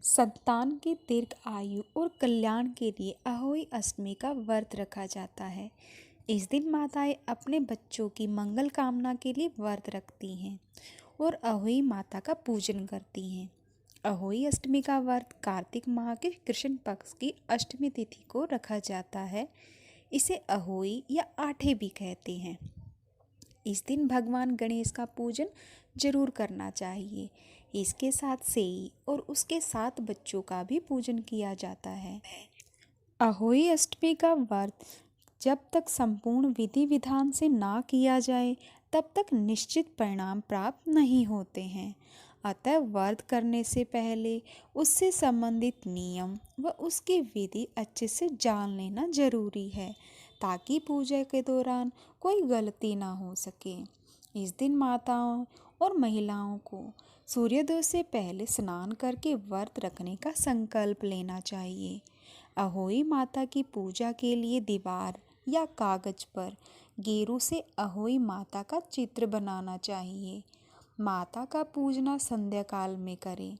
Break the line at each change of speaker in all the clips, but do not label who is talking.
संतान की दीर्घ आयु और कल्याण के लिए अहोई अष्टमी का व्रत रखा जाता है। इस दिन माताएं अपने बच्चों की मंगल कामना के लिए व्रत रखती हैं और अहोई माता का पूजन करती हैं। अहोई अष्टमी का व्रत कार्तिक माह के कृष्ण पक्ष की अष्टमी तिथि को रखा जाता है। इसे अहोई या आठे भी कहते हैं। इस दिन भगवान गणेश का पूजन जरूर करना चाहिए। इसके साथ सेई और उसके 7 बच्चों का भी पूजन किया जाता है। अहोई अष्टमी का व्रत जब तक संपूर्ण विधि विधान से ना किया जाए तब तक निश्चित परिणाम प्राप्त नहीं होते हैं। अतः व्रत करने से पहले उससे संबंधित नियम व उसकी विधि अच्छे से जान लेना जरूरी है ताकि पूजा के दौरान कोई गलती ना हो सके। इस दिन माताओं और महिलाओं को सूर्योदय से पहले स्नान करके व्रत रखने का संकल्प लेना चाहिए। अहोई माता की पूजा के लिए दीवार या कागज पर गेरू से अहोई माता का चित्र बनाना चाहिए। माता का पूजना संध्या काल में करें।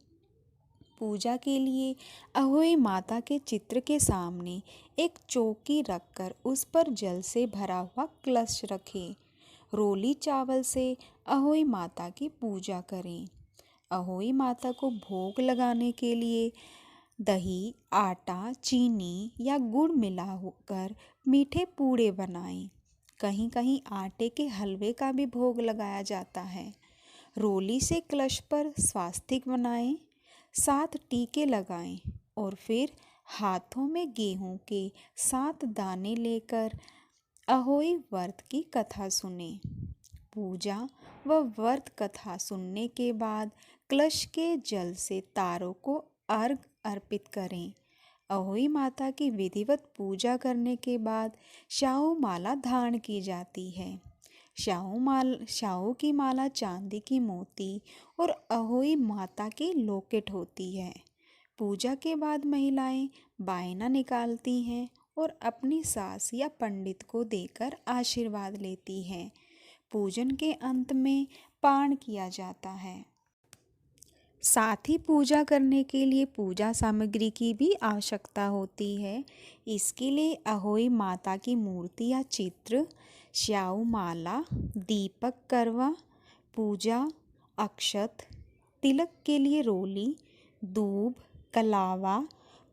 पूजा के लिए अहोई माता के चित्र के सामने एक चौकी रखकर उस पर जल से भरा हुआ कलश रखें। रोली चावल से अहोई माता की पूजा करें। अहोई माता को भोग लगाने के लिए दही, आटा, चीनी या गुड़ मिलाकर मीठे पूड़े बनाएं। कहीं कहीं आटे के हलवे का भी भोग लगाया जाता है। रोली से कलश पर स्वास्तिक बनाएं, 7 टीके लगाएं और फिर हाथों में गेहूं के 7 दाने लेकर अहोई व्रत की कथा सुने। पूजा व व्रत कथा सुनने के बाद कलश के जल से तारों को अर्घ अर्पित करें। अहोई माता की विधिवत पूजा करने के बाद शाहू माला धारण की जाती है। शाहू की माला चांदी की मोती और अहोई माता की लॉकेट होती है। पूजा के बाद महिलाएं बायना निकालती हैं और अपनी सास या पंडित को देकर आशीर्वाद लेती हैं। पूजन के अंत में पारण किया जाता है। साथ ही पूजा करने के लिए पूजा सामग्री की भी आवश्यकता होती है। इसके लिए अहोई माता की मूर्ति या चित्र, स्याऊ माला, दीपक करवा, पूजा अक्षत, तिलक के लिए रोली, दूब, कलावा,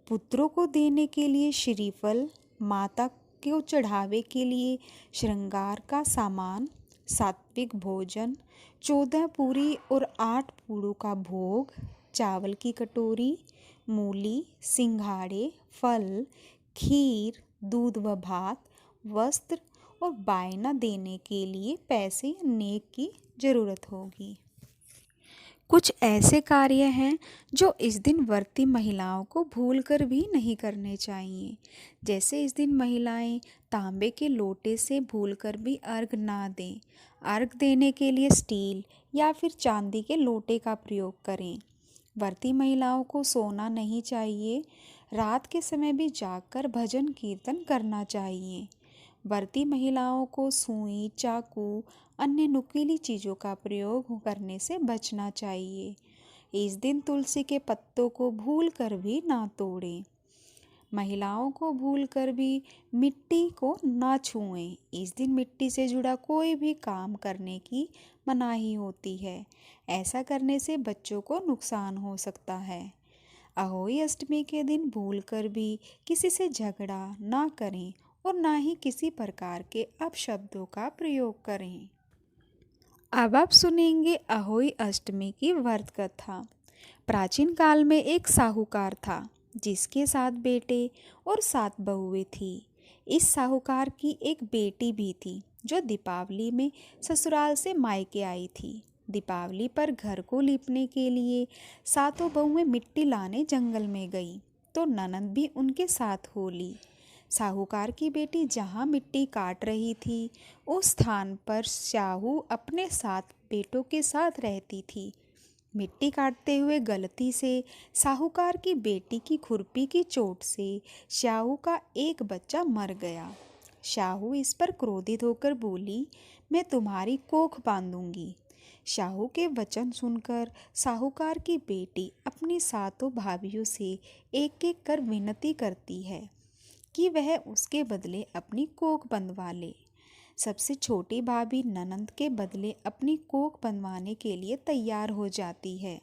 पुत्रों को देने के लिए श्रीफल, माता को चढ़ावे के लिए श्रृंगार का सामान, सात्विक भोजन, 14 पूरी और 8 पूड़ों का भोग, चावल की कटोरी, मूली, सिंघाड़े, फल, खीर, दूध व भात, वस्त्र और बायना देने के लिए पैसे या नेक की जरूरत होगी। कुछ ऐसे कार्य हैं जो इस दिन व्रती महिलाओं को भूलकर भी नहीं करने चाहिए। जैसे इस दिन महिलाएं तांबे के लोटे से भूलकर भी अर्घ ना दें। अर्घ देने के लिए स्टील या फिर चांदी के लोटे का प्रयोग करें। व्रती महिलाओं को सोना नहीं चाहिए। रात के समय भी जागकर भजन कीर्तन करना चाहिए। व्रती महिलाओं को सुई, चाकू, अन्य नुकीली चीज़ों का प्रयोग करने से बचना चाहिए। इस दिन तुलसी के पत्तों को भूल कर भी ना तोड़ें। महिलाओं को भूल कर भी मिट्टी को ना छुएं। इस दिन मिट्टी से जुड़ा कोई भी काम करने की मनाही होती है। ऐसा करने से बच्चों को नुकसान हो सकता है। अहोई अष्टमी के दिन भूल कर भी किसी से झगड़ा ना करें और ना ही किसी प्रकार के अपशब्दों का प्रयोग करें। अब आप सुनेंगे अहोई अष्टमी की व्रत कथा। प्राचीन काल में एक साहूकार था जिसके 7 बेटे और 7 बहुएं थी। इस साहूकार की एक बेटी भी थी जो दीपावली में ससुराल से मायके आई थी। दीपावली पर घर को लीपने के लिए 7 बहुएं मिट्टी लाने जंगल में गई तो ननद भी उनके साथ हो ली। साहूकार की बेटी जहाँ मिट्टी काट रही थी उस स्थान पर शाहू अपने 7 बेटों के साथ रहती थी। मिट्टी काटते हुए गलती से साहूकार की बेटी की खुरपी की चोट से शाहू का एक बच्चा मर गया। शाहू इस पर क्रोधित होकर बोली, मैं तुम्हारी कोख बांधूंगी। शाहू के वचन सुनकर साहूकार की बेटी अपनी सातों भाभियों से एक एक कर विनती करती है कि वह उसके बदले अपनी कोख बंधवा ले। सबसे छोटी भाभी ननंद के बदले अपनी कोख बंधवाने के लिए तैयार हो जाती है।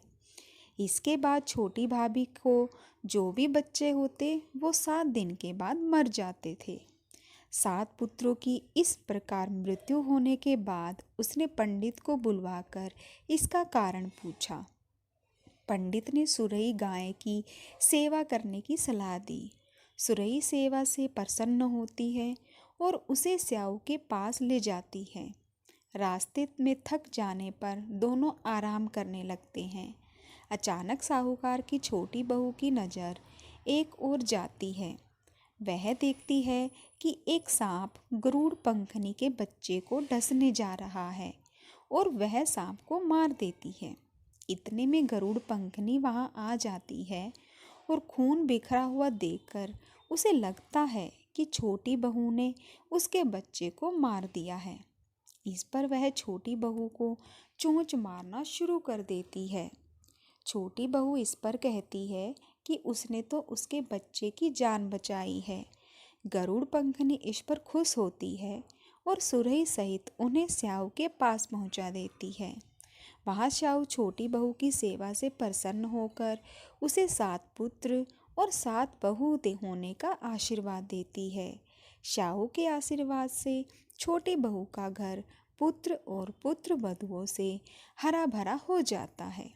इसके बाद छोटी भाभी को जो भी बच्चे होते वो 7 दिन के बाद मर जाते थे। 7 पुत्रों की इस प्रकार मृत्यु होने के बाद उसने पंडित को बुलवाकर इसका कारण पूछा। पंडित ने सुरई गाय की सेवा करने की सलाह दी। सुरई सेवा से प्रसन्न होती है और उसे स्याऊ के पास ले जाती है। रास्ते में थक जाने पर दोनों आराम करने लगते हैं। अचानक साहूकार की छोटी बहू की नज़र एक ओर जाती है। वह देखती है कि एक सांप गरुड़ पंखनी के बच्चे को डसने जा रहा है और वह सांप को मार देती है। इतने में गरुड़ पंखनी वहां आ जाती है और खून बिखरा हुआ देखकर उसे लगता है कि छोटी बहू ने उसके बच्चे को मार दिया है। इस पर वह छोटी बहू को चोंच मारना शुरू कर देती है। छोटी बहू इस पर कहती है कि उसने तो उसके बच्चे की जान बचाई है। गरुड़ पंखनी इस पर खुश होती है और सुरही सहित उन्हें स्याऊ के पास पहुंचा देती है। वहाँ स्याऊ छोटी बहू की सेवा से प्रसन्न होकर उसे 7 पुत्र और 7 बहू होने का आशीर्वाद देती है। स्याऊ के आशीर्वाद से छोटी बहू का घर पुत्र और पुत्र वधुओं से हरा भरा हो जाता है।